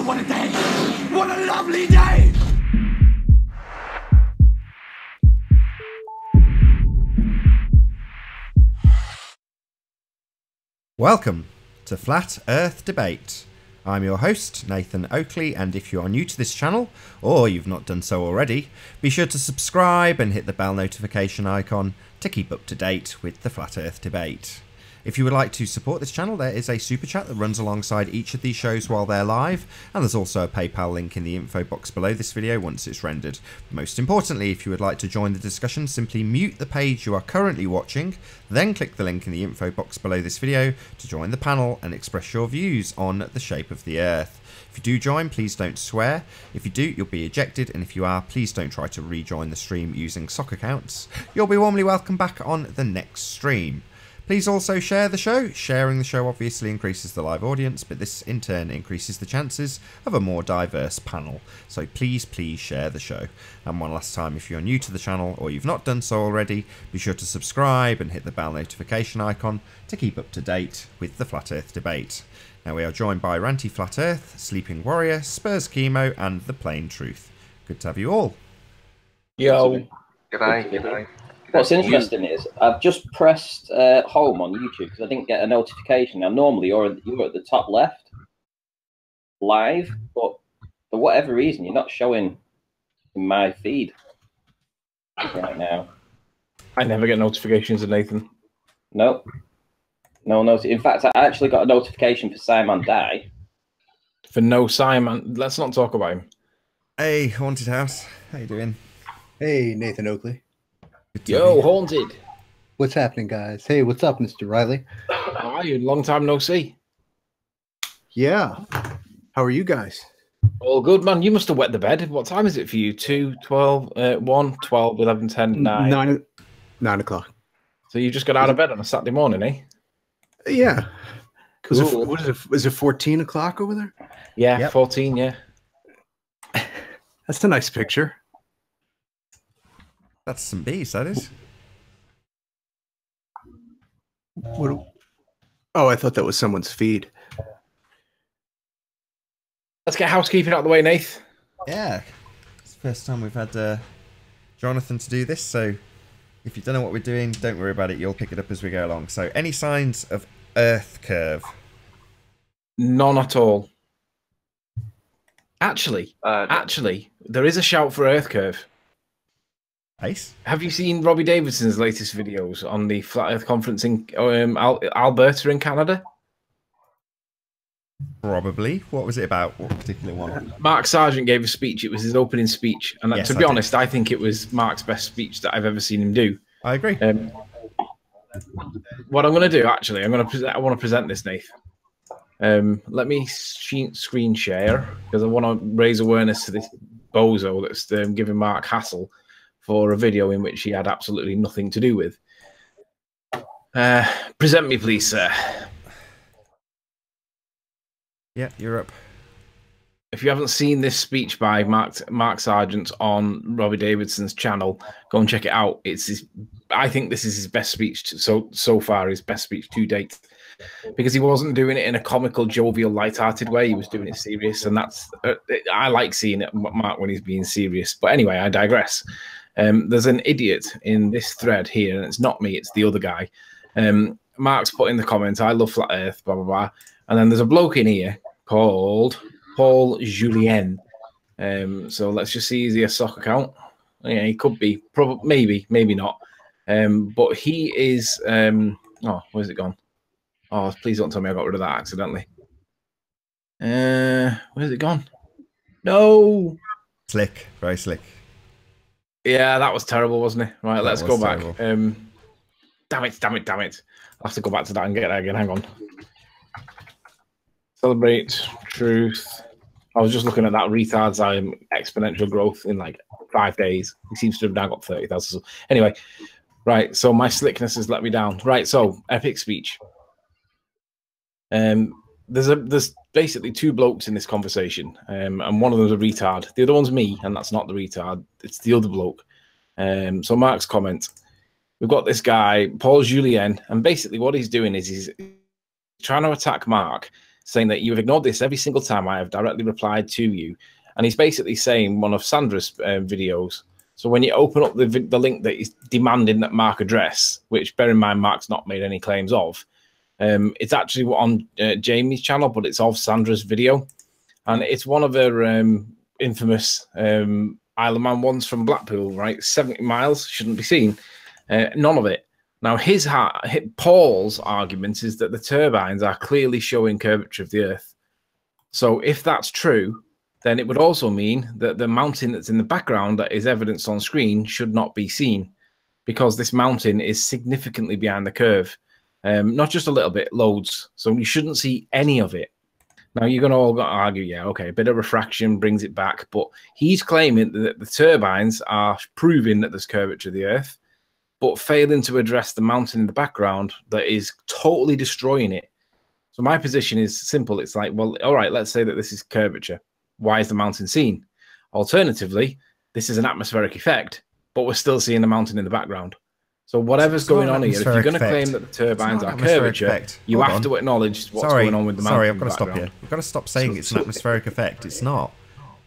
what a day! What a lovely day! Welcome to Flat Earth Debate. I'm your host, Nathan Oakley, and if you are new to this channel, or you've not done so already, be sure to subscribe and hit the bell notification icon to keep up to date with the Flat Earth Debate. If you would like to support this channel, there is a super chat that runs alongside each of these shows while they're live, and there's also a PayPal link in the info box below this video once it's rendered. Most importantly, if you would like to join the discussion, simply mute the page you are currently watching, then click the link in the info box below this video to join the panel and express your views on the shape of the Earth. If you do join, please don't swear. If you do, you'll be ejected, and if you are, please don't try to rejoin the stream using sock accounts. You'll be warmly welcome back on the next stream. Please also share the show. Sharing the show obviously increases the live audience, but this in turn increases the chances of a more diverse panel. So please share the show. And one last time, if you're new to the channel or you've not done so already, be sure to subscribe and hit the bell notification icon to keep up to date with the Flat Earth Debate. Now we are joined by Ranty Flat Earth, Sleeping Warrior, Spurs Chemo, and The Plain Truth. Good to have you all. Yo. G'day. What's interesting is I've just pressed home on YouTube because I didn't get a notification. Now normally you're at the top left, live, but for whatever reason you're not showing in my feed right now. I never get notifications of Nathan. Nope. No notice. In fact, I actually got a notification for Simon Die. For no Simon. Let's not talk about him. Hey, Haunted House. How you doing? Hey, Nathan Oakley. Yo, Haunted. What's happening, guys? Hey, what's up, Mr. Riley? How are you? Long time no see. Yeah. How are you guys? All good, man. You must have wet the bed. What time is it for you? 2, 12, 1, 12, 11, 10, 9? 9 o'clock. So you just got out of bed on a Saturday morning, eh? Yeah. Cool. Was it 14 o'clock over there? Yeah, Yep. 14, yeah. That's a nice picture. That's some bees, that is. What? Oh, I thought that was someone's feed. Let's get housekeeping out of the way, Nath. Yeah. It's the first time we've had Jonathan to do this, so if you don't know what we're doing, don't worry about it. You'll pick it up as we go along. So, any signs of Earth curve? None at all. Actually, there is a shout for Earth curve. Ace? Have you seen Robbie Davidson's latest videos on the Flat Earth Conference in Alberta in Canada? Probably. What was it about? What particular one? Mark Sargent gave a speech. It was his opening speech. And Yes, to be honest, I think it was Mark's best speech that I've ever seen him do. I agree. What I'm going to do, actually, I want to present this, Nath. Let me screen share because I want to raise awareness to this bozo that's giving Mark hassle for a video in which he had absolutely nothing to do with. Present me, please, sir. Yeah, you're up. If you haven't seen this speech by Mark Sargent on Robbie Davidson's channel, go and check it out. I think this is his best speech so far, his best speech to date, because he wasn't doing it in a comical, jovial, light-hearted way. He was doing it serious, and that's I like seeing it, Mark, when he's being serious. But anyway, I digress. There's an idiot in this thread here, and it's not me, it's the other guy. Mark's put in the comments, I love Flat Earth, blah, blah, blah. And then there's a bloke in here called Paul Julien. So let's just see, is he a sock account? Yeah, he could be, probably, maybe not. But he is, oh, where's it gone? Oh, please don't tell me I got rid of that accidentally. Where's it gone? No. Slick. Very slick. Yeah, that was terrible, wasn't it? Right, let's go back. Terrible. Damn it. I'll have to go back to that and get that again. Hang on. Celebrate truth. I was just looking at that retard's exponential growth in like 5 days. He seems to have now got 30,000. Anyway, right. So my slickness has let me down. Right. So epic speech. There's basically two blokes in this conversation, and one of them's a retard. The other one's me, and that's not the retard. It's the other bloke. So Mark's comment. We've got this guy, Paul Julien, and basically what he's doing is he's trying to attack Mark, saying that you've ignored this every single time I have directly replied to you. And he's basically saying one of Sandra's videos. So when you open up the link that is demanding that Mark address, which bear in mind, Mark's not made any claims of, it's actually on Jamie's channel, but it's of Sandra's video. And it's one of her infamous Isle of Man ones from Blackpool, right? 70 miles, shouldn't be seen. None of it. Now, Paul's argument is that the turbines are clearly showing curvature of the Earth. So if that's true, then it would also mean that the mountain that's in the background that is evidenced on screen should not be seen, because this mountain is significantly behind the curve. Not just a little bit, loads. So you shouldn't see any of it. Now, you're going to all argue, yeah, okay, a bit of refraction brings it back, but he's claiming that the turbines are proving that there's curvature of the Earth, but failing to address the mountain in the background that is totally destroying it. So my position is simple. It's like, well, all right, let's say that this is curvature. Why is the mountain seen? Alternatively, this is an atmospheric effect, but we're still seeing the mountain in the background. So whatever's going on here, if you're going to claim that the turbines are curvature, you have to acknowledge what's going on with the mountain. Sorry, I've got to stop you. We've got to stop saying it's an atmospheric effect. It's not.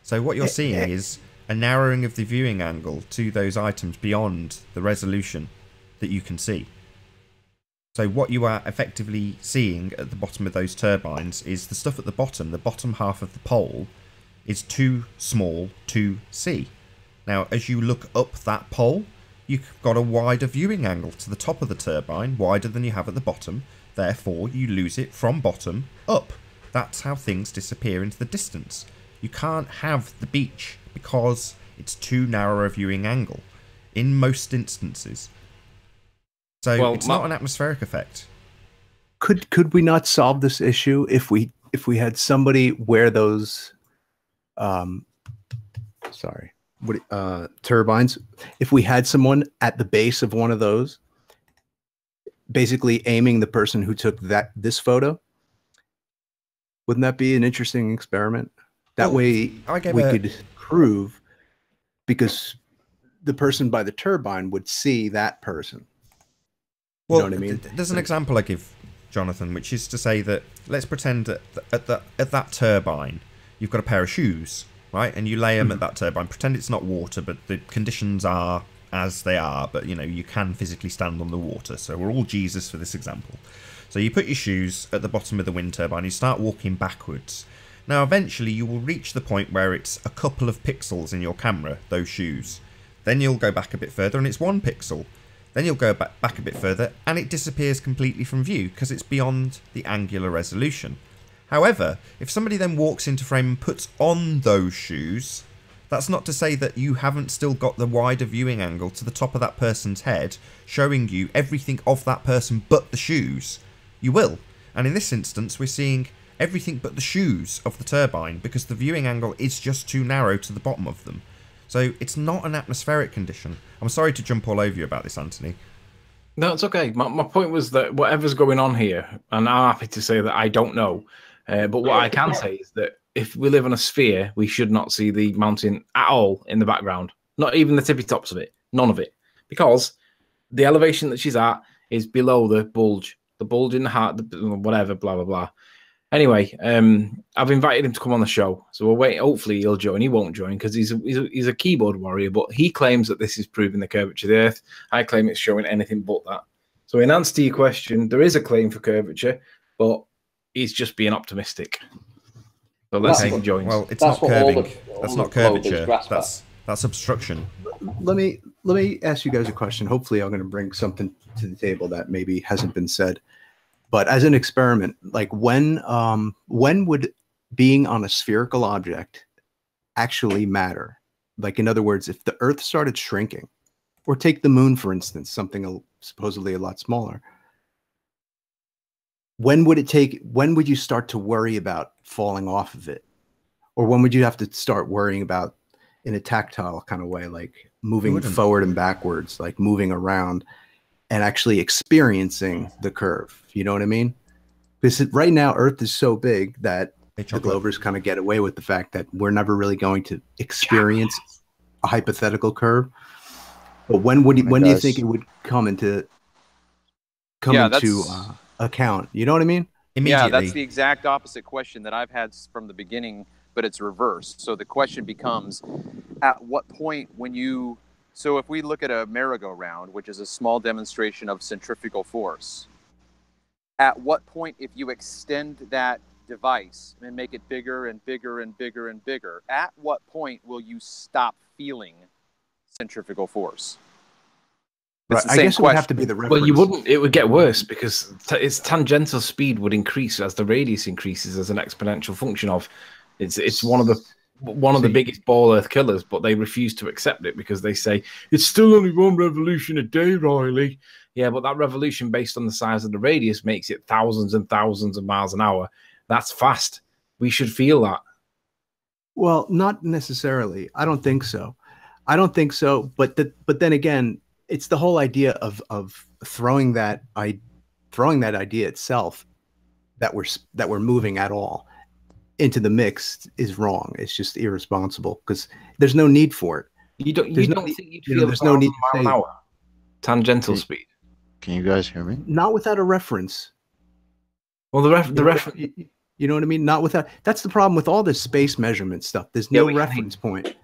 So what you're seeing is a narrowing of the viewing angle to those items beyond the resolution that you can see. So what you are effectively seeing at the bottom of those turbines is the stuff at the bottom half of the pole is too small to see. Now, as you look up that pole, you've got a wider viewing angle to the top of the turbine, wider than you have at the bottom. Therefore, you lose it from bottom up. That's how things disappear into the distance. You can't have the beach because it's too narrow a viewing angle in most instances. So it's not an atmospheric effect. Could we not solve this issue if we had somebody wear those turbines? If we had someone at the base of one of those, basically aiming the person who took this photo, wouldn't that be an interesting experiment? That way we could prove, because the person by the turbine would see that person. You know what I mean? There's an example I give, Jonathan, which is to say that let's pretend that at that turbine you've got a pair of shoes, right? And you lay them at that turbine. Pretend it's not water, but the conditions are as they are. But you know you can physically stand on the water. So we're all Jesus for this example. So you put your shoes at the bottom of the wind turbine. You start walking backwards. Now eventually you will reach the point where it's a couple of pixels in your camera, those shoes. Then you'll go back a bit further and it's 1 pixel. Then you'll go back a bit further and it disappears completely from view because it's beyond the angular resolution. However, if somebody then walks into frame and puts on those shoes, that's not to say that you haven't still got the wider viewing angle to the top of that person's head, showing you everything of that person but the shoes. You will. And in this instance, we're seeing everything but the shoes of the turbine because the viewing angle is just too narrow to the bottom of them. So it's not an atmospheric condition. I'm sorry to jump all over you about this, Anthony. No, it's okay. My point was that whatever's going on here, and I'm happy to say that I don't know, but what I can say is that if we live on a sphere, we should not see the mountain at all in the background. Not even the tippy tops of it. None of it. Because the elevation that she's at is below the bulge. The bulge in the heart, whatever, blah, blah, blah. Anyway, I've invited him to come on the show, so we'll wait. Hopefully he'll join. He won't join because he's a keyboard warrior, but he claims that this is proving the curvature of the Earth. I claim it's showing anything but that. So in answer to your question, there is a claim for curvature, but he's just being optimistic. So let's see if he joins. Well, it's not curving. That's not curvature. That's obstruction. Let me ask you guys a question. Hopefully I'm going to bring something to the table that maybe hasn't been said. But as an experiment, like when would being on a spherical object actually matter? Like, in other words, if the Earth started shrinking, or take the moon, for instance, something supposedly a lot smaller, when would you start to worry about falling off of it? Or when would you have to start worrying about, in a tactile kind of way, like moving forward and backwards, like moving around and actually experiencing the curve? You know what I mean? Because right now Earth is so big that the Glovers kind of get away with the fact that we're never really going to experience a hypothetical curve. But when do you think it would come into account? You know what I mean? immediately. Yeah, that's the exact opposite question that I've had from the beginning, but it's reversed. So the question becomes, at what point when you, so if we look at a merry-go-round, which is a small demonstration of centrifugal force, at what point, if you extend that device and make it bigger and bigger and bigger and bigger, at what point will you stop feeling centrifugal force? Right. I guess it would have to be the reference. Well, you wouldn't. It would get worse because its tangential speed would increase as the radius increases as an exponential function of. It's one of the biggest ball Earth killers, but they refuse to accept it because they say it's still only one revolution a day, Riley. Yeah, but that revolution based on the size of the radius makes it thousands and thousands of miles an hour. That's fast. We should feel that. Well, not necessarily. I don't think so. But then again, it's the whole idea of throwing that idea itself that we're moving at all into the mix is wrong. It's just irresponsible because there's no need for it. You don't think you'd feel there's no need to mile an hour tangential speed. Can you guys hear me? Not without a reference. Well, the reference. You know what I mean? Not without. That's the problem with all this space measurement stuff. There's no reference point.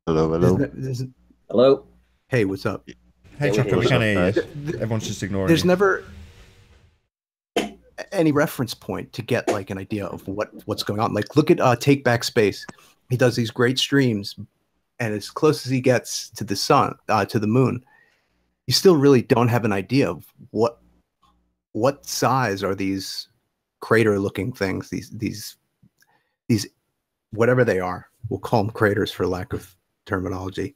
Hello. Hello. Hey, what's up? Hey, Choco, we can't hear you. Everyone's just ignoring There's you. never any reference point to get like an idea of what's going on. Like, look at Take Back Space. He does these great streams, and as close as he gets to the sun, to the moon, you still really don't have an idea of what size are these crater-looking things. These whatever they are. We'll call them craters for lack of terminology.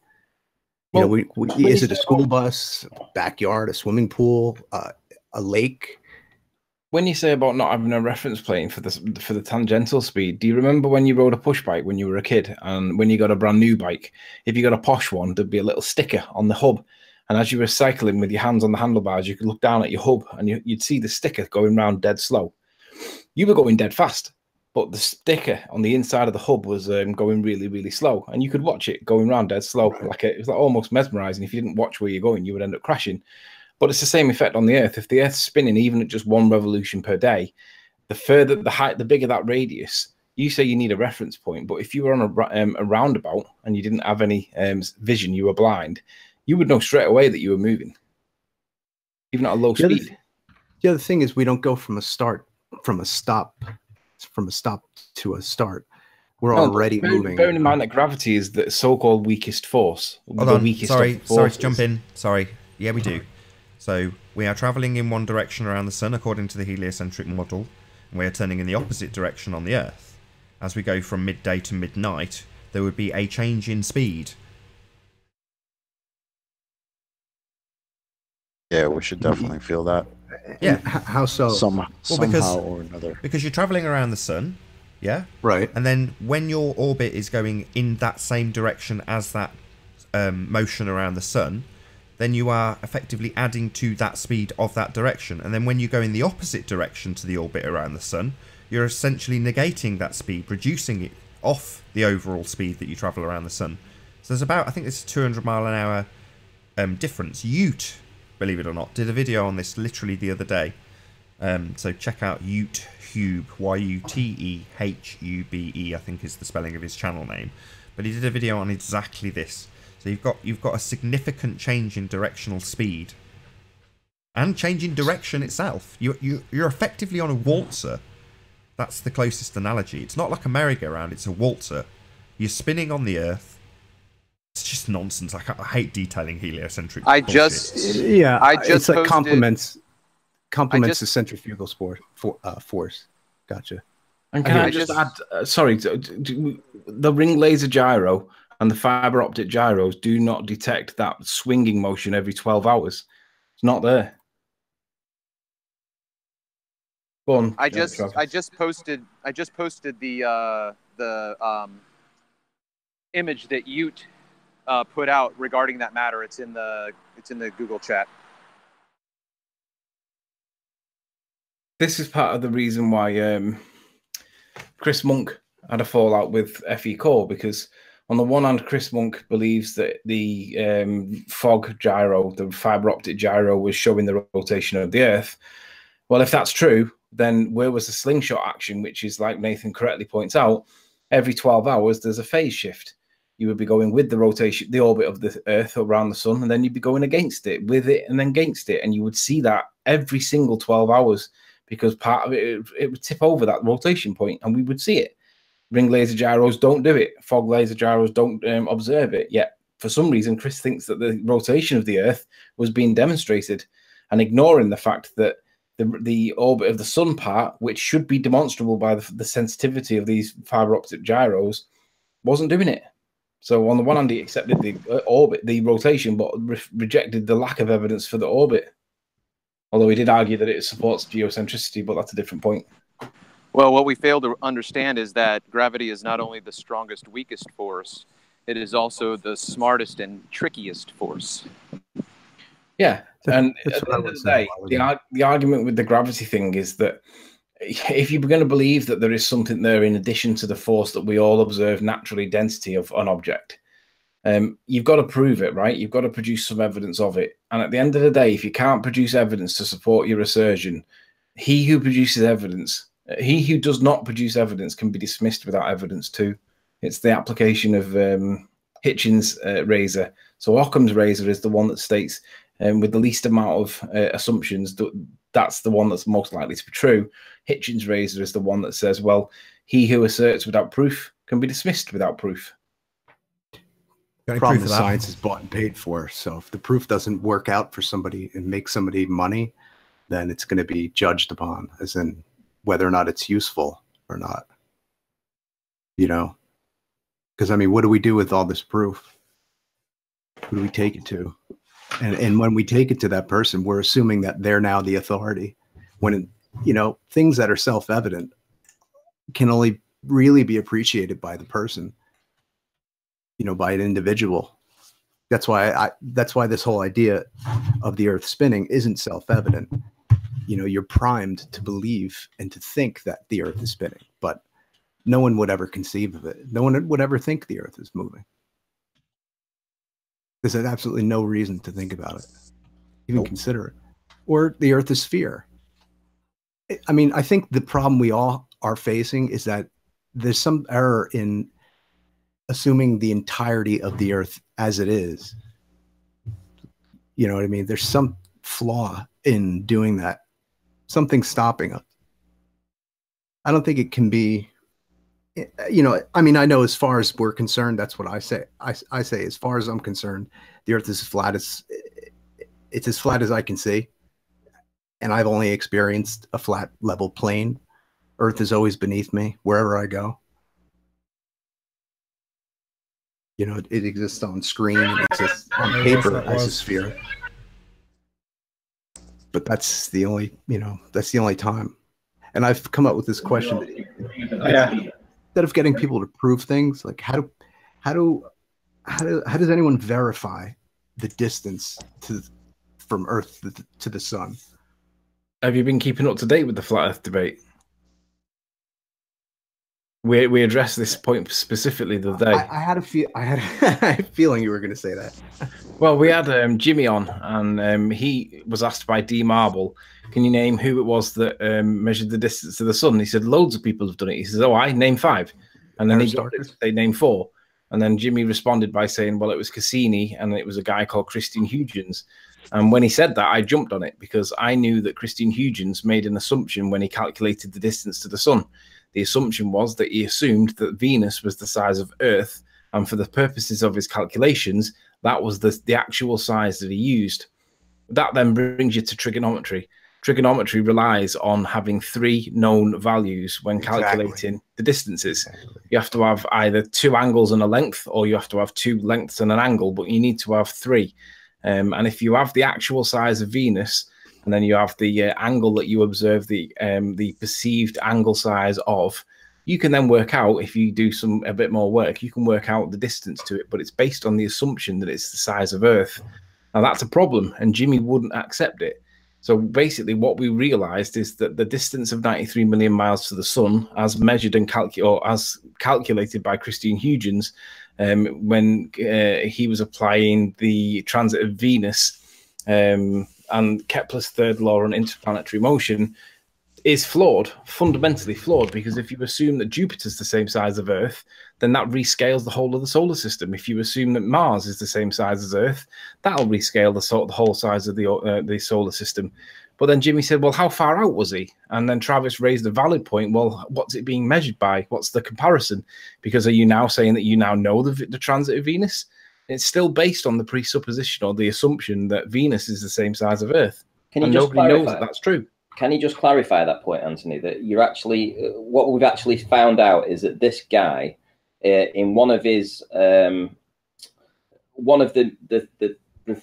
You know, is it a school bus, a backyard, a swimming pool, a lake? When you say about not having a reference plane for the tangential speed, do you remember when you rode a push bike when you were a kid, and when you got a brand new bike, if you got a posh one, there'd be a little sticker on the hub, and as you were cycling with your hands on the handlebars, you could look down at your hub, and you'd see the sticker going round dead slow. You were going dead fast, but the sticker on the inside of the hub was going really, really slow, and you could watch it going round dead slow, it was like almost mesmerizing. If you didn't watch where you're going, you would end up crashing. But it's the same effect on the Earth. If the Earth's spinning even at just one revolution per day, the further the height, the bigger that radius. You say you need a reference point, but if you were on a roundabout and you didn't have any vision, you were blind, you would know straight away that you were moving, even at a low speed. The other thing is we don't go from a stop to a start. We're already moving. Bearing in mind that gravity is the so-called weakest force. Hold on. Sorry to jump in. Sorry. Yeah, we do. So we are travelling in one direction around the sun according to the heliocentric model, and we are turning in the opposite direction on the Earth. As we go from midday to midnight, there would be a change in speed. Yeah, we should definitely feel that. Yeah. How so? Somehow or another. Because you're travelling around the sun, yeah? Right. And then when your orbit is going in that same direction as that motion around the sun, then you are effectively adding to that speed of that direction. And then when you go in the opposite direction to the orbit around the sun, you're essentially negating that speed, reducing it off the overall speed that you travel around the sun. So there's about, I think it's a 200 mile an hour difference. Ute, believe it or not, did a video on this literally the other day. So check out YouTube, YUTEHUBE, I think is the spelling of his channel name. But he did a video on exactly this. So you've got a significant change in directional speed, and change in direction itself. You're effectively on a waltzer. That's the closest analogy. It's not like a merry-go-round. It's a waltzer. You're spinning on the Earth. It's just nonsense. I hate detailing heliocentric. It's like complements the centrifugal force. Gotcha. And can I just add? Sorry, the ring laser gyro and the fiber optic gyros do not detect that swinging motion every 12 hours. It's not there. Go on. I just posted the image that Ute put out regarding that matter. It's in the Google chat. This is part of the reason why Chris Monk had a fallout with FE Core, because on the one hand, Chris Monk believes that the fog gyro, the fiber optic gyro, was showing the rotation of the Earth. Well, if that's true, then where was the slingshot action, which is, like Nathan correctly points out, every 12 hours there's a phase shift. You would be going with the rotation, the orbit of the Earth around the sun, and then you'd be going against it, with it, and then against it. And you would see that every single 12 hours, because part of it would tip over that rotation point, and we would see it. Ring laser gyros don't do it. Fog laser gyros don't observe it. Yet, for some reason, Chris thinks that the rotation of the Earth was being demonstrated, and ignoring the fact that the orbit of the sun part, which should be demonstrable by the sensitivity of these fiber optic gyros, wasn't doing it. So on the one hand, he accepted the orbit, the rotation, but rejected the lack of evidence for the orbit. Although he did argue that it supports geocentricity, but that's a different point. Well, what we fail to understand is that gravity is not only the strongest, weakest force, it is also the smartest and trickiest force. Yeah, and at the end of the day, the argument with the gravity thing is that if you're going to believe that there is something there in addition to the force that we all observe naturally, density of an object, you've got to prove it, right? You've got to produce some evidence of it. And at the end of the day, if you can't produce evidence to support your assertion, he who produces evidence, he who does not produce evidence can be dismissed without evidence too. It's the application of Hitchens' razor. So Occam's razor is the one that states with the least amount of assumptions, that's the one that's most likely to be true. Hitchens' razor is the one that says, well, he who asserts without proof can be dismissed without proof. The problem is science is bought and paid for. So if the proof doesn't work out for somebody and make somebody money, then it's going to be judged upon as in whether or not it's useful or not. You know? Because, I mean, what do we do with all this proof? Who do we take it to? And when we take it to that person, we're assuming that they're now the authority. When, you know, things that are self-evident can only really be appreciated by the person, you know, by an individual. That's why this whole idea of the Earth spinning isn't self-evident. You know, you're primed to believe and to think that the Earth is spinning, but no one would ever conceive of it. No one would ever think the Earth is moving. There's absolutely no reason to think about it, even consider it. Or the Earth is sphere. I mean, I think the problem we all are facing is that there's some error in assuming the entirety of the Earth as it is. You know what I mean? There's some flaw in doing that. Something stopping us. I don't think it can be, you know, I mean, I know as far as we're concerned, that's what I say. I say, as far as I'm concerned, the Earth is flat as, it's as flat as I can see. And I've only experienced a flat level plane. Earth is always beneath me, wherever I go. You know, it exists on screen, it exists on paper as a sphere. But that's the only, you know, that's the only time. And I've come up with this question. Instead of getting people to prove things, like how does anyone verify the distance from Earth to the sun? Have you been keeping up to date with the flat Earth debate? We addressed this point specifically the other day. I had a feeling you were going to say that. Well, we had Jimmy on, and he was asked by D Marble, "Can you name who it was that measured the distance to the sun?" He said, "Loads of people have done it." He says, "Oh, I name 5," and then he started. They named 4, and then Jimmy responded by saying, "Well, it was Cassini, and it was a guy called Christian Huygens." And when he said that, I jumped on it because I knew that Christian Huygens made an assumption when he calculated the distance to the sun. The assumption was that he assumed that Venus was the size of Earth, and for the purposes of his calculations, that was the actual size that he used. That then brings you to trigonometry. Trigonometry relies on having 3 known values when calculating the distances. You have to have either 2 angles and a length, or you have to have 2 lengths and an angle, but you need to have 3. And if you have the actual size of Venus, and then you have the angle that you observe, the perceived angle size of, you can then work out, if you do a bit more work, you can work out the distance to it, but it's based on the assumption that it's the size of Earth. Now that's a problem, and Jimmy wouldn't accept it. So basically what we realized is that the distance of 93 million miles to the sun, as measured and as calculated by Christian Huygens, when he was applying the transit of Venus, and Kepler's third law on interplanetary motion, is flawed, fundamentally flawed, because if you assume that Jupiter's the same size of Earth, then that rescales the whole of the solar system. If you assume that Mars is the same size as Earth, that'll rescale the whole size of the solar system. But then Jimmy said, well, how far out was he? And then Travis raised a valid point. Well, what's it being measured by? What's the comparison? Because are you now saying that you now know the transit of Venus? It's still based on the presupposition or the assumption that Venus is the same size of Earth. Can you and just nobody knows clarify? that that's true. Can you just clarify that point, Anthony? That you're actually what we've actually found out is that this guy, in one of his one of the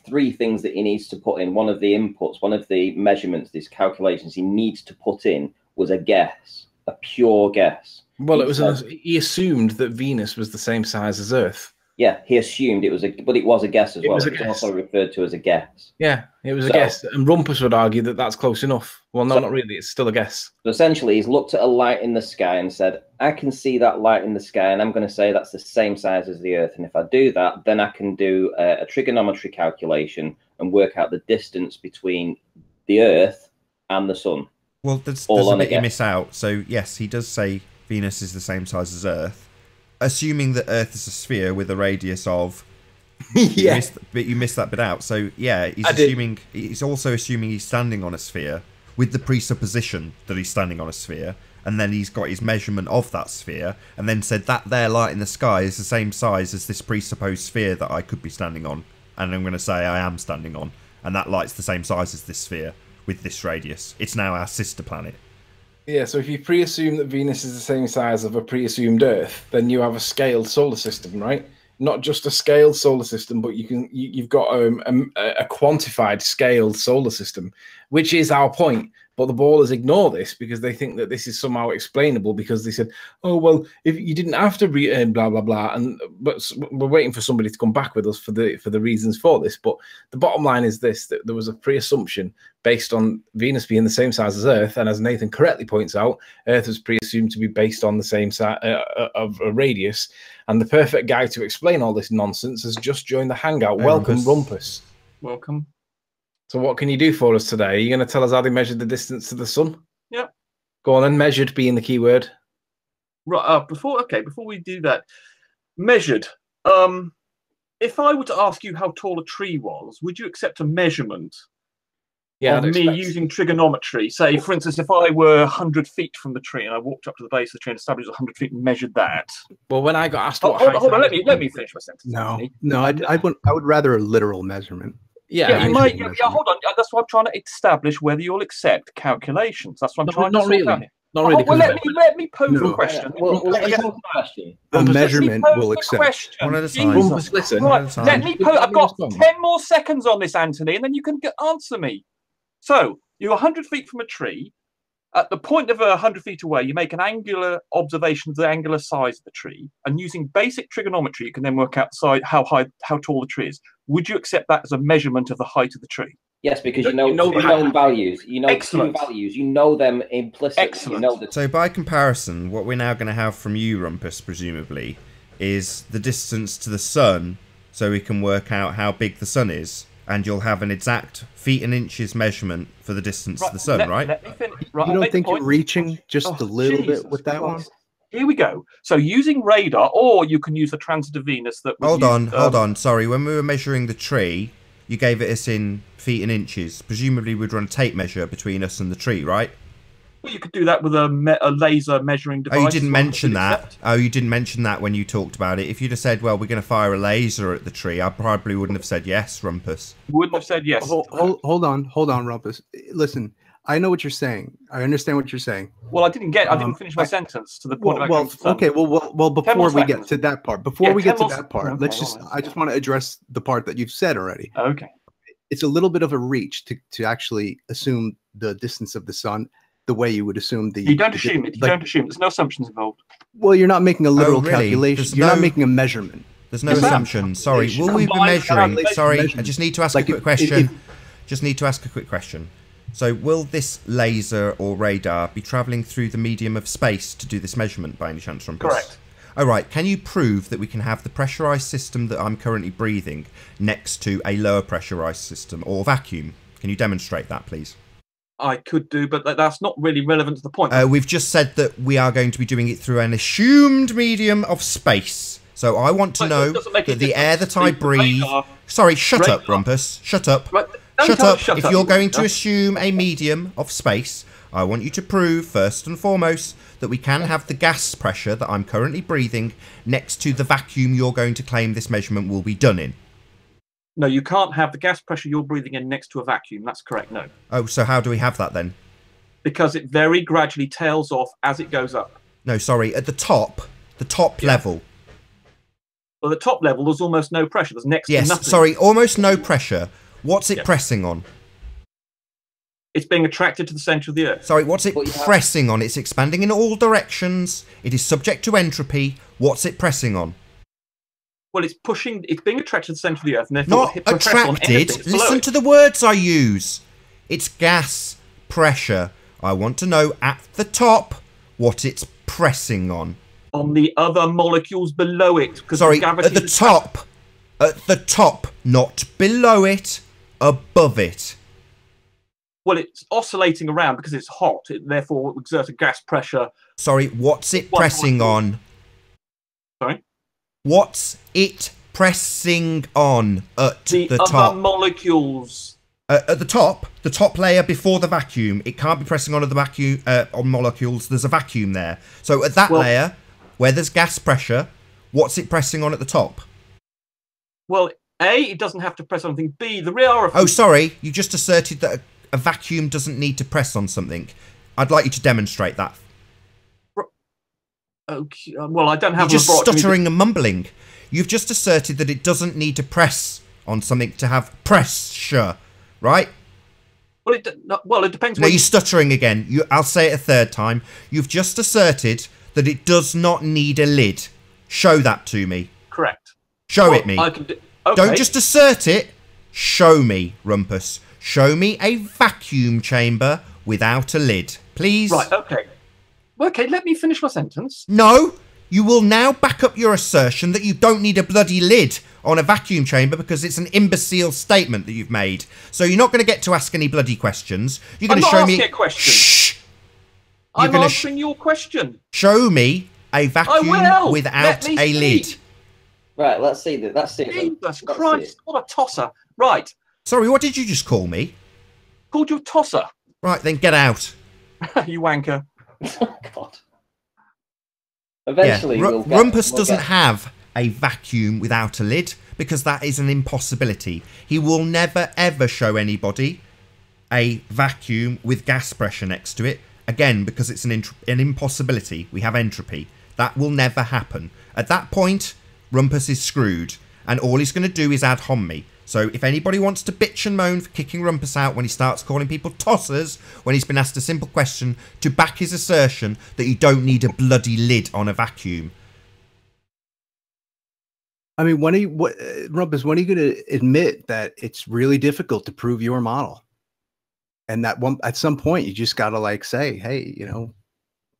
three things that he needs to put in, one of the inputs, one of the measurements, these calculations he needs to put in was a guess, a pure guess. Well, he assumed that Venus was the same size as Earth. Yeah, he assumed it was but it was a guess as well. Was it was also referred to as a guess. Yeah, it was a guess. And Rumpus would argue that that's close enough. Well, no, not really. It's still a guess. So essentially, he's looked at a light in the sky and said, I can see that light in the sky, and I'm going to say that's the same size as the Earth. And if I do that, then I can do a trigonometry calculation and work out the distance between the Earth and the Sun. Well, there's a bit you miss out. So, yes, he does say Venus is the same size as Earth. Assuming that Earth is a sphere with a radius of, yeah, you missed that bit out. So yeah, he's also assuming he's standing on a sphere with the presupposition that he's standing on a sphere, and then he's got his measurement of that sphere, and then said that there light in the sky is the same size as this presupposed sphere that I could be standing on, and I'm going to say I am standing on, and that light's the same size as this sphere with this radius. It's now our sister planet. Yeah, so if you pre-assume that Venus is the same size of a pre-assumed Earth, then you have a scaled solar system, right? Not just a scaled solar system, but you've got a quantified scaled solar system, which is our point. But the ballers ignore this because they think that this is somehow explainable, because they said, oh, well, if you didn't have to blah, blah, blah. But we're waiting for somebody to come back with us for the reasons for this. But the bottom line is this, that there was a pre-assumption based on Venus being the same size as Earth. And as Nathan correctly points out, Earth was pre-assumed to be based on the same size of a radius. And the perfect guy to explain all this nonsense has just joined the hangout. Welcome, Rumpus. Welcome. So what can you do for us today? Are you going to tell us how they measured the distance to the sun? Yeah. Go on then, measured being the key word. Right, before we do that, measured. If I were to ask you how tall a tree was, would you accept a measurement of me using trigonometry? Say, for instance, if I were 100 feet from the tree and I walked up to the base of the tree and established 100 feet and measured that. Well, when I got asked hold on, let me finish my sentence. No, I would rather a literal measurement. Yeah, you might. Yeah, hold on. That's what I'm trying to establish, whether you'll accept calculations. That's what I'm trying to sort out. Not really. Well, let me pose a question. A measurement will accept. One at a time. Listen. Right, let me pose. I've got 10 more seconds on this, Anthony, and then you can answer me. So you're 100 feet from a tree. At the point of 100 feet away, you make an angular observation of the angular size of the tree, and using basic trigonometry, you can then work out how tall the tree is. Would you accept that as a measurement of the height of the tree? Yes, because you know known values. You know two values. You know them implicitly. Excellent. You know So by comparison, what we're now going to have from you, Rumpus, presumably, is the distance to the sun, so we can work out how big the sun is. And you'll have an exact feet and inches measurement for the distance to the sun, right? Let me finish. You don't think you're reaching just a little bit with that one? Here we go. So using radar, or you can use the transit of Venus. Hold on. Sorry, when we were measuring the tree, you gave it us in feet and inches. Presumably, we'd run a tape measure between us and the tree, right? Well, you could do that with a laser measuring device. Oh, you didn't mention that. Oh, you didn't mention that when you talked about it. If you'd have said, well, we're going to fire a laser at the tree, I probably wouldn't have said yes, Rumpus. Wouldn't have said yes. Hold on, Rumpus. Listen, I know what you're saying. I understand what you're saying. Well, I didn't finish my sentence to the point. Well, before we get to that part, I just want to address the part that you've said already. Okay. It's a little bit of a reach to actually assume the distance of the sun the way you would assume the. You don't assume it. You don't assume. There's no assumptions involved. Well, you're not making a literal calculation. You're not making a measurement. There's no assumption. Sorry. Will we be measuring? Sorry, I just need to ask a quick question. So will this laser or radar be travelling through the medium of space to do this measurement by any chance, Rumpus? Correct. All right. Can you prove that we can have the pressurised system that I'm currently breathing next to a lower pressurised system or vacuum? Can you demonstrate that, please? I could do, but that's not really relevant to the point. We've just said that we are going to be doing it through an assumed medium of space. So I want to know that the air that I breathe... Sorry, shut up, Rumpus. Shut up. Right. Shut up. If you're going to assume a medium of space, I want you to prove, first and foremost, that we can have the gas pressure that I'm currently breathing next to the vacuum you're going to claim this measurement will be done in. No, you can't have the gas pressure you're breathing in next to a vacuum. That's correct, no. Oh, so how do we have that then? Because it very gradually tails off as it goes up. No, sorry, at the top level. Well, the top level, there's almost no pressure. There's next to nothing. Yes, sorry, almost no pressure. What's it pressing on? It's being attracted to the centre of the Earth. Sorry, what's it pressing on? It's expanding in all directions. It is subject to entropy. What's it pressing on? Well, it's being attracted to the centre of the Earth. And therefore Not attracted. Listen to the words I use. It's gas pressure. I want to know at the top what it's pressing on. On the other molecules below it. Sorry, at the top. At the top, not below it, above it. Well, it's oscillating around because it's hot. It therefore exerts a gas pressure. Sorry, what's it pressing on? Sorry? What's it pressing on at the top? The other molecules. At the top layer before the vacuum, it can't be pressing on the vacuum on molecules. There's a vacuum there. So at that layer, where there's gas pressure, what's it pressing on at the top? Well, A, it doesn't have to press on anything. B, the real... Oh, sorry, you just asserted that a vacuum doesn't need to press on something. I'd like you to demonstrate that. Okay, well, I don't have... You're just stuttering and mumbling. You've just asserted that it doesn't need to press on something to have pressure, right? Well, it depends... No, you're stuttering again. I'll say it a third time. You've just asserted that it does not need a lid. Show that to me. Correct. Show it me. Okay. Don't just assert it. Show me, Rumpus. Show me a vacuum chamber without a lid, please. Right, okay. Okay, let me finish my sentence. No, you will now back up your assertion that you don't need a bloody lid on a vacuum chamber because it's an imbecile statement that you've made. So you're not going to get to ask any bloody questions. You're going to show me... I'm not asking a question. Shh. I'm answering your question. Show me a vacuum without a lid. Right, let's see that. That's it. Jesus Christ, what a tosser. Right. Sorry, what did you just call me? Called you a tosser. Right, then get out. You wanker. Oh, God. Eventually, Rumpus doesn't have a vacuum without a lid because that is an impossibility. He will never, ever show anybody a vacuum with gas pressure next to it. Again, because it's an impossibility. We have entropy. That will never happen. At that point... Rumpus is screwed, and all he's going to do is ad hom me. So if anybody wants to bitch and moan for kicking Rumpus out when he starts calling people tossers, when he's been asked a simple question, to back his assertion that you don't need a bloody lid on a vacuum. I mean, Rumpus, when are you going to admit that it's really difficult to prove your model? And that at some point, you just got to like say, hey, you know.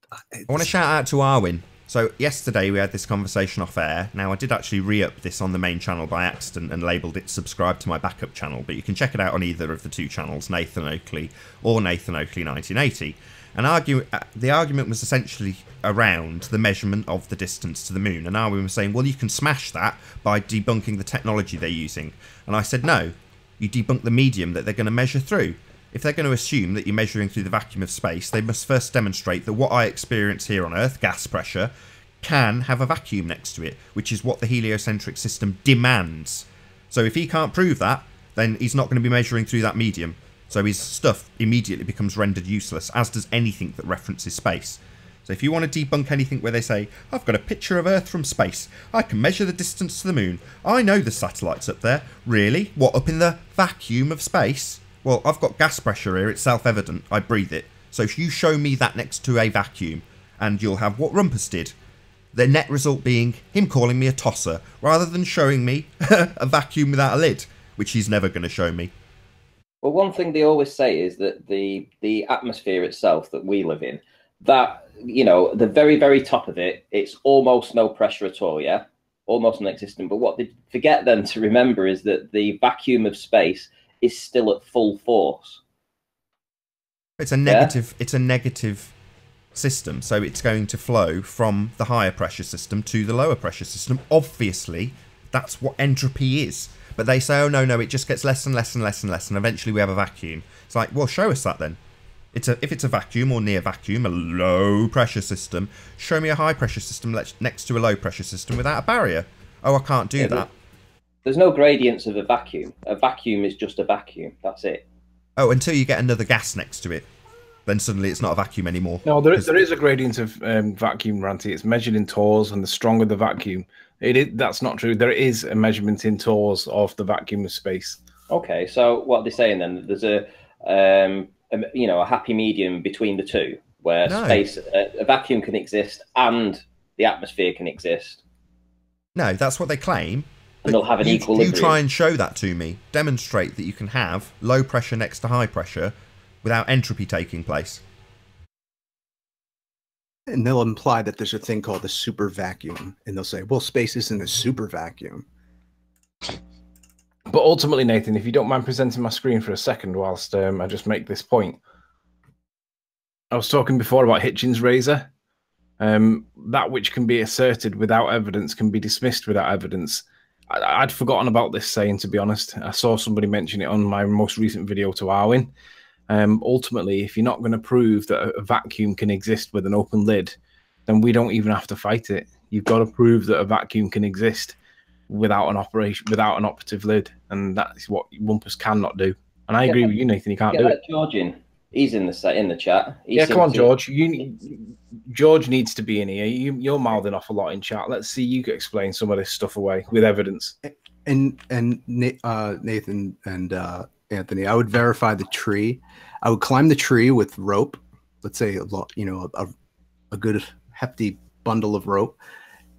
I want to shout out to Arwin. So yesterday we had this conversation off air. Now I did actually re-up this on the main channel by accident and labelled it subscribe to my backup channel, but you can check it out on either of the two channels, Nathan Oakley or Nathan Oakley 1980. And the argument was essentially around the measurement of the distance to the moon. And Arwin was saying, well, you can smash that by debunking the technology they're using. And I said, no, you debunk the medium that they're going to measure through. If they're going to assume that you're measuring through the vacuum of space, they must first demonstrate that what I experience here on Earth, gas pressure, can have a vacuum next to it, which is what the heliocentric system demands. So if he can't prove that, then he's not going to be measuring through that medium. So his stuff immediately becomes rendered useless, as does anything that references space. So if you want to debunk anything where they say, I've got a picture of Earth from space, I can measure the distance to the moon, I know the satellite's up there, really? What, up in the vacuum of space? Well, I've got gas pressure here, it's self-evident, I breathe it. So if you show me that next to a vacuum, and you'll have what Rumpus did, the net result being him calling me a tosser, rather than showing me a vacuum without a lid, which he's never going to show me. Well, one thing they always say is that the atmosphere itself that we live in, that, you know, the very, very top of it, it's almost no pressure at all, yeah? Almost non-existent. But what they forget then to remember is that the vacuum of space is still at full force. It's a negative. It's a negative system, so it's going to flow from the higher pressure system to the lower pressure system. Obviously, that's what entropy is. But they say, oh no, it just gets less and less and less and less, and eventually we have a vacuum. It's like, well, show us that then. If it's a vacuum or near vacuum, a low pressure system, show me a high pressure system next to a low pressure system without a barrier. Oh, I can't do that. There's no gradients of a vacuum. A vacuum is just a vacuum. That's it. Oh, until you get another gas next to it. Then suddenly it's not a vacuum anymore. No, there is a gradient of vacuum, Ranty. It's measured in torrs, and the stronger the vacuum, that's not true. There is a measurement in torrs of the vacuum of space. Okay, so what they're saying then, there's a happy medium between the two, where space, a vacuum can exist and the atmosphere can exist. No, that's what they claim. And they'll have an equilibrium. You try and show that to me. Demonstrate that you can have low pressure next to high pressure without entropy taking place. And they'll imply that there's a thing called a super vacuum. And they'll say, well, space isn't a super vacuum. But ultimately, Nathan, if you don't mind presenting my screen for a second whilst I just make this point. I was talking before about Hitchins' razor. That which can be asserted without evidence can be dismissed without evidence. I'd forgotten about this saying, to be honest. I saw somebody mention it on my most recent video to Arwin. Ultimately, if you're not going to prove that a vacuum can exist with an open lid, then we don't even have to fight it. You've got to prove that a vacuum can exist without an operative lid, and that's what Wumpus cannot do. And I agree with you, Nathan. You can't do it. George in. He's in the chat. Come on, George. George needs to be in here. You're mouthing off a lot in chat. Let's see you explain some of this stuff away with evidence. And Nathan and Anthony, I would verify the tree. I would climb the tree with rope. Let's say a good hefty bundle of rope.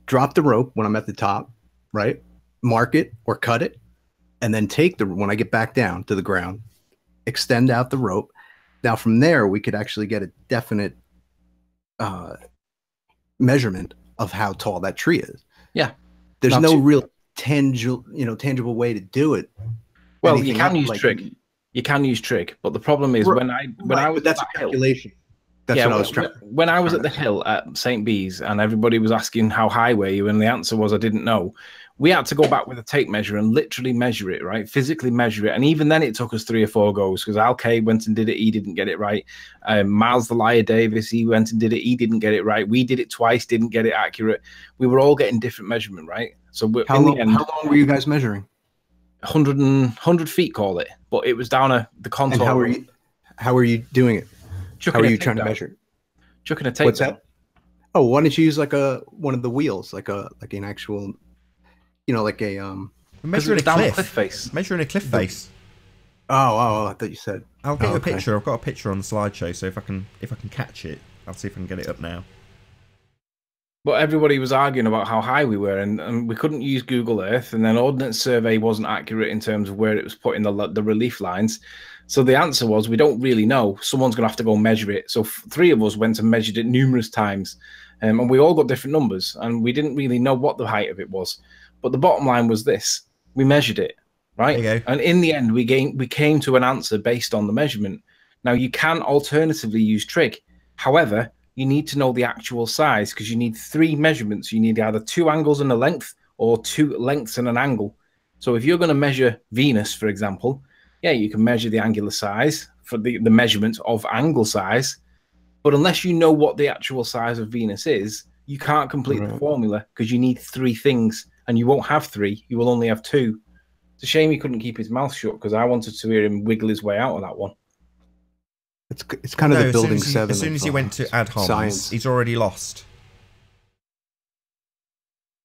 Drop the rope when I'm at the top, right? Mark it or cut it, and then when I get back down to the ground, extend out the rope. Now from there, we could actually get a definite measurement of how tall that tree is. Yeah, there's no real tangible way to do it. Well, you can use trig. You can use trig, but the problem is when I was that's a calculation. That's what I was trying. When I was at the hill at St. Bees and everybody was asking how high were you, and the answer was I didn't know. We had to go back with a tape measure and literally measure it, right? Physically measure it. And even then it took us 3 or 4 goes because Al Kay went and did it. He didn't get it right. Miles the Liar Davis, he went and did it. He didn't get it right. We did it twice, didn't get it accurate. We were all getting different measurement, right? So how long were you guys measuring? 100 feet, call it. But it was down the contour. And how are you doing it? How are you trying to measure it? Chucking a tape. What's that? Oh, why don't you use like one of the wheels, like an actual, like a measuring a cliff face. Measuring a cliff face. Oh, I thought you said. I'll get you a picture. I've got a picture on the slideshow, so if I can catch it, I'll see if I can get it up now. But everybody was arguing about how high we were, and we couldn't use Google Earth, and then Ordnance Survey wasn't accurate in terms of where it was putting the relief lines. So the answer was, we don't really know. Someone's going to have to go measure it. So 3 of us went and measured it numerous times, and we all got different numbers, and we didn't really know what the height of it was. But the bottom line was this: we measured it, right? There you go. And in the end, we came to an answer based on the measurement. Now, you can alternatively use trig. However, you need to know the actual size because you need 3 measurements. You need either 2 angles and a length or 2 lengths and an angle. So if you're going to measure Venus, for example, yeah, you can measure the angular size for the measurement of angle size. But unless you know what the actual size of Venus is, you can't complete the formula because you need 3 things. And you won't have 3. You will only have 2. It's a shame he couldn't keep his mouth shut because I wanted to hear him wiggle his way out of that one. It's kind of the building 7. As soon as he went to ad homs, he's already lost.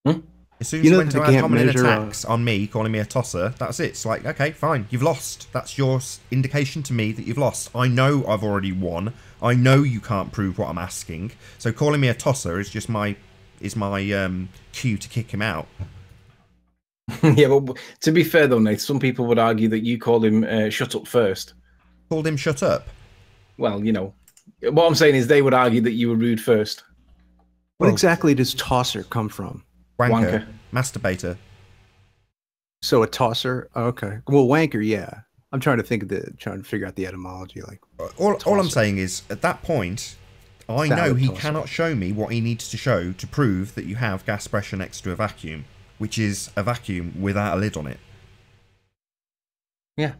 As soon as he went to ad hominem attacks on me, calling me a tosser, that's it. It's like, okay, fine, you've lost. That's your indication to me that you've lost. I know I've already won. I know you can't prove what I'm asking. So calling me a tosser is just my cue to kick him out. Yeah, but to be fair though, Nate, some people would argue that you called him shut up first. Called him shut up? Well, what I'm saying is they would argue that you were rude first. What exactly does tosser come from? Wanker. Masturbator. So a tosser? Okay. Well, wanker, yeah. I'm trying to trying to figure out the etymology. Like, all I'm saying is, at that point, I know he cannot show me what he needs to show to prove that you have gas pressure next to a vacuum, which is a vacuum without a lid on it. Yeah.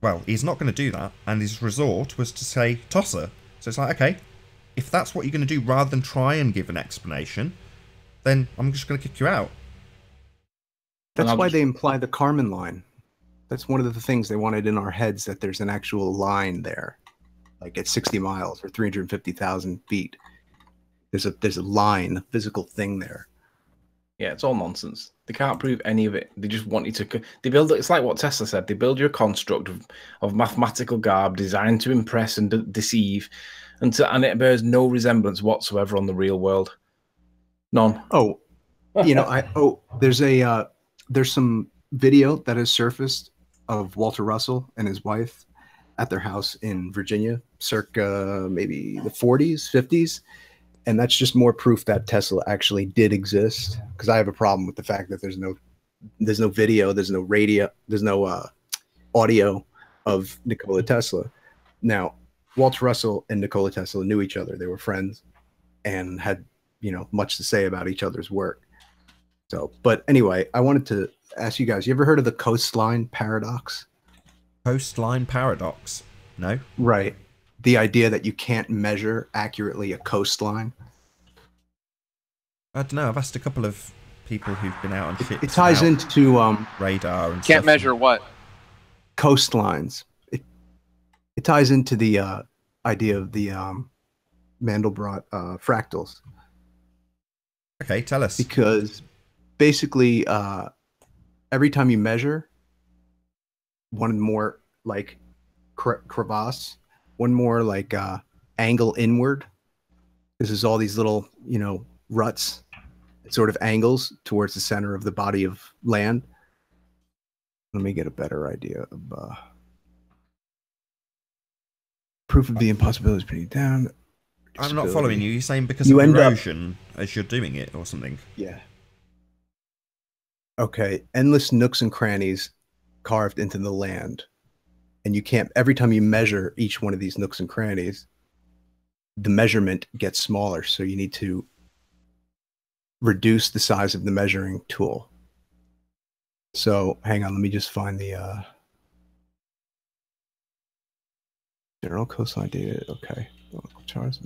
Well, he's not going to do that, and his resort was to say tosser. So it's like, okay, if that's what you're going to do rather than try and give an explanation, then I'm just going to kick you out. That's why they imply the Kármán line. That's one of the things they wanted in our heads, that there's an actual line there, like at 60 miles or 350,000 feet. There's a line, a physical thing there. Yeah, it's all nonsense. They can't prove any of it. They just want you to. They build. It's like what Tesla said. They build you a construct of mathematical garb designed to impress and deceive, and it bears no resemblance whatsoever on the real world. None. Oh, there's some video that has surfaced of Walter Russell and his wife at their house in Virginia, circa maybe the 40s, 50s. And that's just more proof that Tesla actually did exist. Because I have a problem with the fact that there's no video, there's no radio, there's no audio of Nikola Tesla. Now, Walter Russell and Nikola Tesla knew each other. They were friends and had, much to say about each other's work. So, but anyway, I wanted to ask you guys, you ever heard of the coastline paradox? Coastline paradox? No. Right. The idea that you can't measure accurately a coastline. I don't know. I've asked a couple of people who've been out on ships. It ties into radar and Can't stuff. measure what? Coastlines. It ties into the idea of the Mandelbrot fractals. Okay, tell us. Because basically, every time you measure one more like crevasse, one more like angle inward. This is all these little, ruts, sort of angles towards the center of the body of land. Let me get a better idea of proof of the impossibility is pretty down. I'm not following you. You're saying because You of end up- erosion as you're doing it or something? Yeah. Okay. Endless nooks and crannies carved into the land. And you can't, every time you measure each one of these nooks and crannies, the measurement gets smaller. So you need to reduce the size of the measuring tool. So hang on, let me just find the general coastline data. Okay. Charts.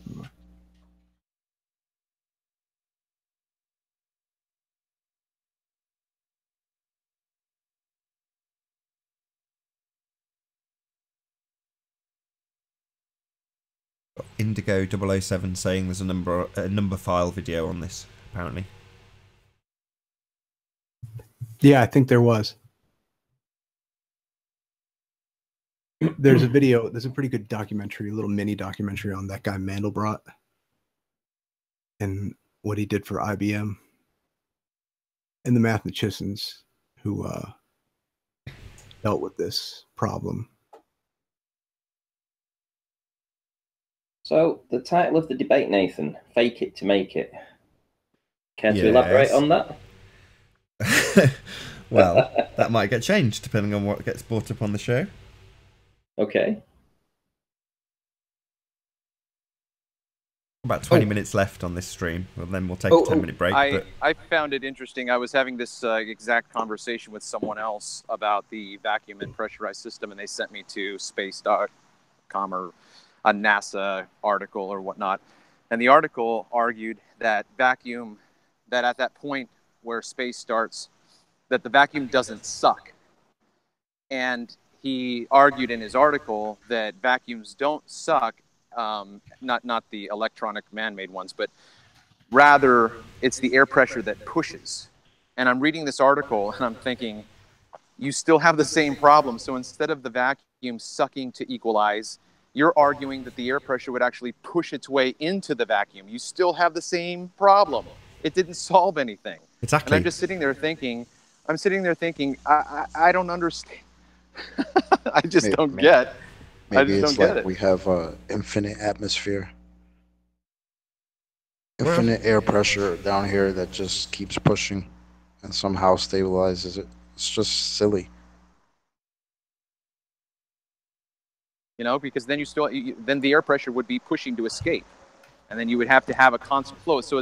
Indigo 007 saying there's a number file video on this, apparently. Yeah, I think there was. There's a video, there's a pretty good documentary, a little mini documentary on that guy Mandelbrot and what he did for IBM and the mathematicians who dealt with this problem. So, the title of the debate, Nathan, Fake It to Make It. Care to elaborate on that? Well, that might get changed depending on what gets brought up on the show. Okay. About 20 minutes left on this stream. Well, then we'll take a 10-minute break. I found it interesting. I was having this exact conversation with someone else about the vacuum and pressurized system, and they sent me to space.com or a NASA article or whatnot. And the article argued that vacuum, that at that point where space starts, that the vacuum doesn't suck. And he argued in his article that vacuums don't suck, not the electronic man-made ones, but rather it's the air pressure that pushes. And I'm reading this article and I'm thinking, you still have the same problem. So instead of the vacuum sucking to equalize, you're arguing that the air pressure would actually push its way into the vacuum. You still have the same problem. It didn't solve anything. Exactly. And I'm just sitting there thinking, I don't understand. I just don't get. Maybe it's like it. we have infinite atmosphere, infinite air pressure down here that just keeps pushing and somehow stabilizes it. It's just silly. because then then the air pressure would be pushing to escape, and then you would have to have a constant flow. So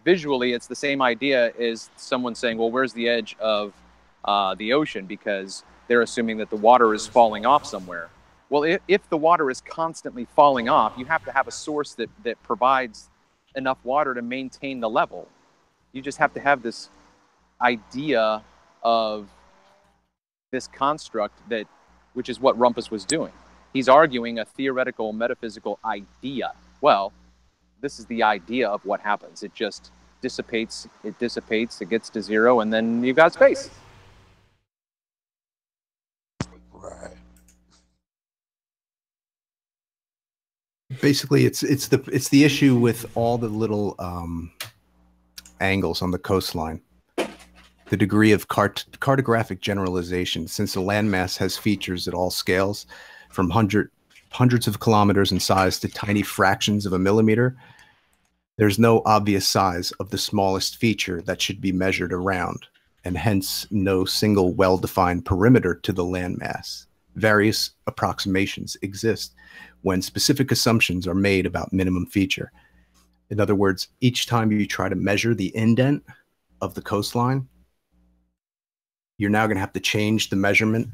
visually it's the same idea as someone saying, well, where's the edge of the ocean, because they're assuming that the water is falling off somewhere. Well, if the water is constantly falling off, you have to have a source that provides enough water to maintain the level. You just have to have this idea of this construct which is what Rumpus was doing. He's arguing a theoretical, metaphysical idea. Well, this is the idea of what happens. It just dissipates, it gets to zero, and then you've got space. Right. Basically, it's the issue with all the little angles on the coastline. The degree of cartographic generalization, since the landmass has features at all scales, from hundreds of kilometers in size to tiny fractions of a millimeter, there's no obvious size of the smallest feature that should be measured around, and hence no single well-defined perimeter to the landmass. Various approximations exist when specific assumptions are made about minimum feature. In other words, each time you try to measure the indent of the coastline, you're now going to have to change the measurement,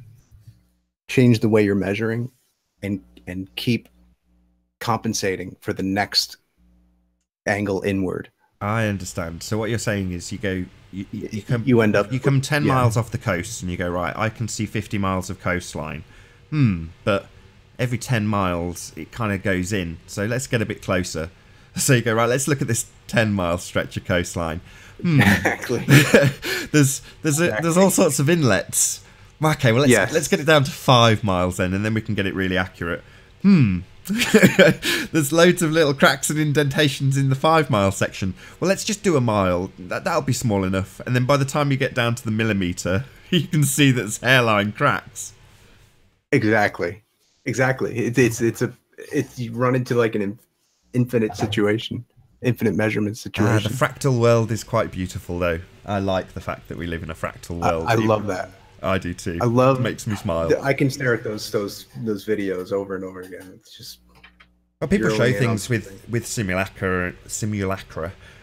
change the way you're measuring, and keep compensating for the next angle inward. I understand. So what you're saying is you come 10 miles off the coast and you go, right, I can see 50 miles of coastline. But every 10 miles it kind of goes in. So let's get a bit closer. So you go, right, let's look at this 10-mile stretch of coastline. Exactly. there's all sorts of inlets. Okay, well let's get it down to 5 miles then, and then we can get it really accurate. There's loads of little cracks and indentations in the 5-mile section. Well, let's just do a mile. That'll be small enough. And then by the time you get down to the millimeter, you can see that there's hairline cracks. Exactly. It's you run into like an infinite measurement situation. The fractal world is quite beautiful, though. I like the fact that we live in a fractal world. I love that. I do too. It makes me smile. I can stare at those videos over and over again. It's just. Well, people show things with simulacra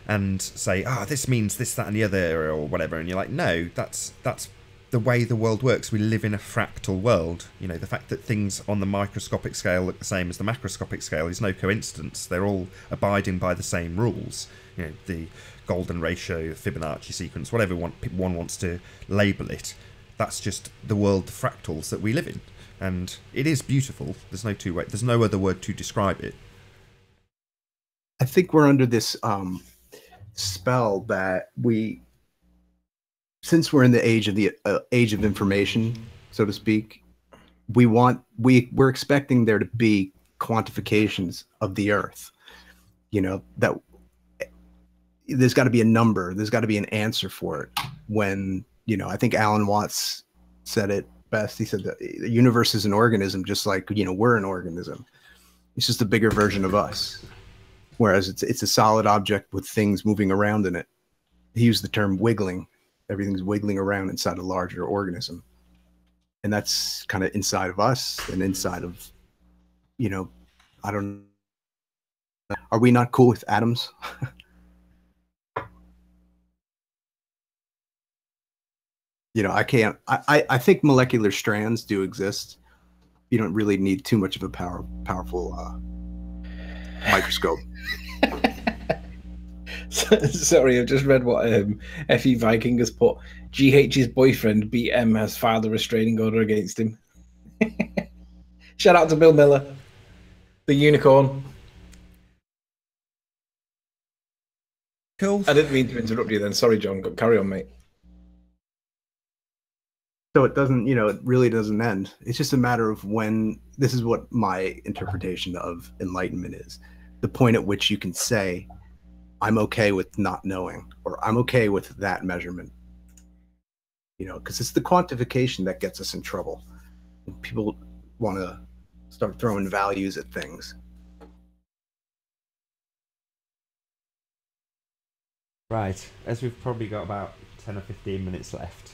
and say, this means this, that, and the other, or whatever, and you're like, no, that's the way the world works. We live in a fractal world. The fact that things on the microscopic scale look the same as the macroscopic scale is no coincidence. They're all abiding by the same rules. The golden ratio, Fibonacci sequence, whatever one wants to label it. That's just the world of fractals that we live in, and it is beautiful. There's no other word to describe it. I think we're under this spell that since we're in the age of information, so to speak, we're expecting there to be quantifications of the Earth. That there's got to be a number, there's got to be an answer for it. When I think Alan Watts said it best. He said that the universe is an organism, just like we're an organism. It's just a bigger version of us. Whereas it's a solid object with things moving around in it. He used the term wiggling. Everything's wiggling around inside a larger organism. And that's kind of inside of us and inside of, I don't know. Are we not cool with atoms? I think molecular strands do exist. You don't really need too much of a powerful microscope. Sorry, I've just read what FE Viking has put. GH's boyfriend, BM, has filed a restraining order against him. Shout out to Bill Miller, the unicorn. Cool. I didn't mean to interrupt you then. Sorry, John. Carry on, mate. So it doesn't, it really doesn't end. It's just a matter of when. This is what my interpretation of enlightenment is. The point at which you can say, I'm okay with not knowing, or I'm okay with that measurement. Because it's the quantification that gets us in trouble. People want to start throwing values at things. Right, as we've probably got about 10 or 15 minutes left.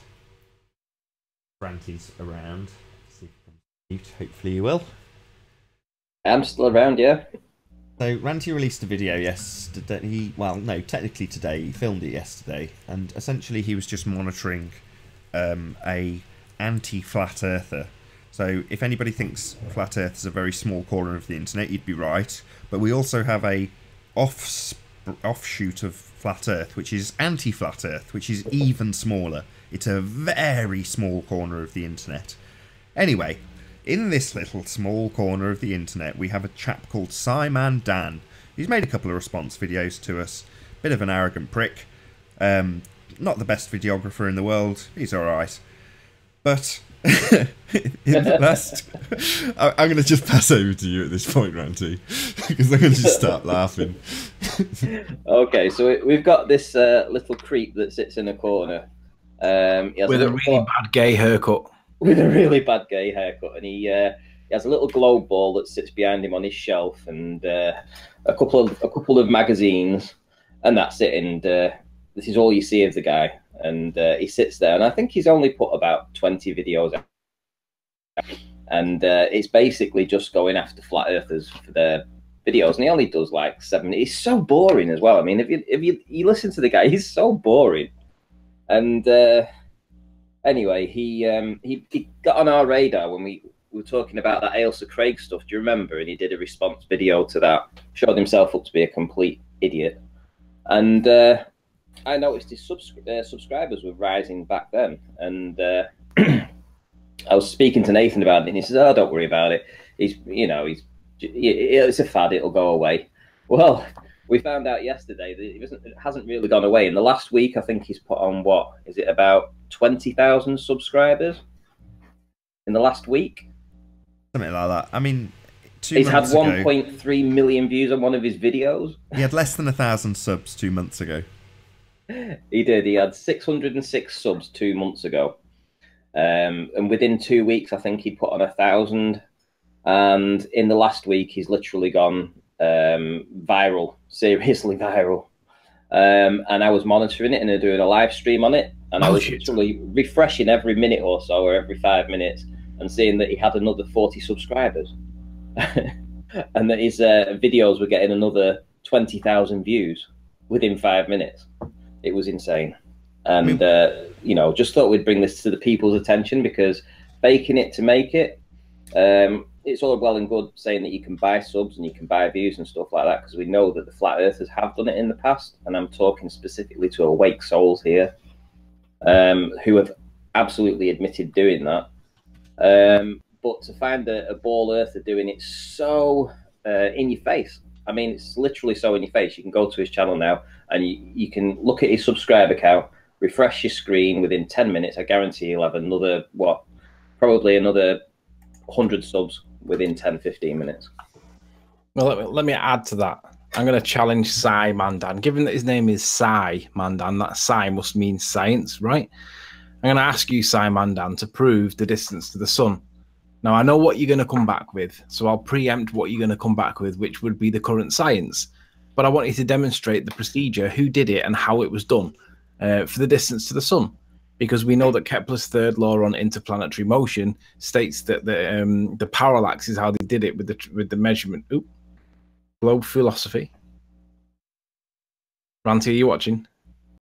Branty's around. See if Hopefully you will. I'm still around, yeah. So Ranty released a video yesterday. Well, no, technically today. He filmed it yesterday, and essentially he was just monitoring a anti-flat earther. So if anybody thinks flat Earth is a very small corner of the internet, you'd be right. But we also have a offshoot of flat Earth, which is anti-flat Earth, which is even smaller. It's a very small corner of the internet. Anyway, in this little small corner of the internet, we have a chap called Simon Dan. He's made a couple of response videos to us. Bit of an arrogant prick. Not the best videographer in the world. He's alright. But in the last... I'm going to just pass over to you at this point, Ranty, because I'm going to just start laughing. Okay, so we've got this little creep that sits in a corner. With a really bad gay haircut. With a really bad gay haircut, and he has a little globe ball that sits behind him on his shelf, and a couple of magazines, and that's it. And this is all you see of the guy. And he sits there, and I think he's only put about 20 videos out. And it's basically just going after flat earthers for their videos, and he only does like 7. He's so boring as well. I mean, if you listen to the guy, he's so boring. And anyway, he got on our radar when we were talking about that Ailsa Craig stuff. Do you remember? And he did a response video to that, showed himself up to be a complete idiot. And I noticed his subscribers were rising back then, and I was speaking to Nathan about it, and he says, "Oh, don't worry about it. It's a fad. It'll go away." Well, we found out yesterday that it hasn't really gone away. In the last week, I think he's put on, what is it, about 20,000 subscribers in the last week? Something like that. I mean, he's had 1.3 million views on one of his videos. He had less than 1,000 subs 2 months ago. He did. He had 606 subs 2 months ago. And within 2 weeks, I think he put on 1,000. And in the last week, he's literally gone viral, seriously viral. And I was monitoring it and doing a live stream on it. And I was literally refreshing every minute or so, or every 5 minutes, and seeing that he had another 40 subscribers. And that his videos were getting another 20,000 views within 5 minutes. It was insane. And, just thought we'd bring this to the people's attention, because faking it to make it, it's all well and good saying that you can buy subs and you can buy views and stuff like that, because we know that the flat earthers have done it in the past. And I'm talking specifically to awake souls here, who have absolutely admitted doing that. But to find a ball earther doing it so in your face, I mean, it's literally so in your face. You can go to his channel now, and you can look at his subscriber count, refresh your screen within 10 minutes. I guarantee he'll have another, probably another 100 subs within 10, 15 minutes. Well, let me add to that. I'm going to challenge Sai Mandan. Given that his name is Sai Mandan, that Sai must mean science, right? I'm going to ask you, Sai Mandan, to prove the distance to the sun. Now, I know what you're going to come back with, so I'll preempt what you're going to come back with, which would be the current science. But I want you to demonstrate the procedure, who did it and how it was done for the distance to the sun. Because we know that Kepler's third law on interplanetary motion states that the parallax is how they did it with the measurement. Globe philosophy. Ranty, are you watching?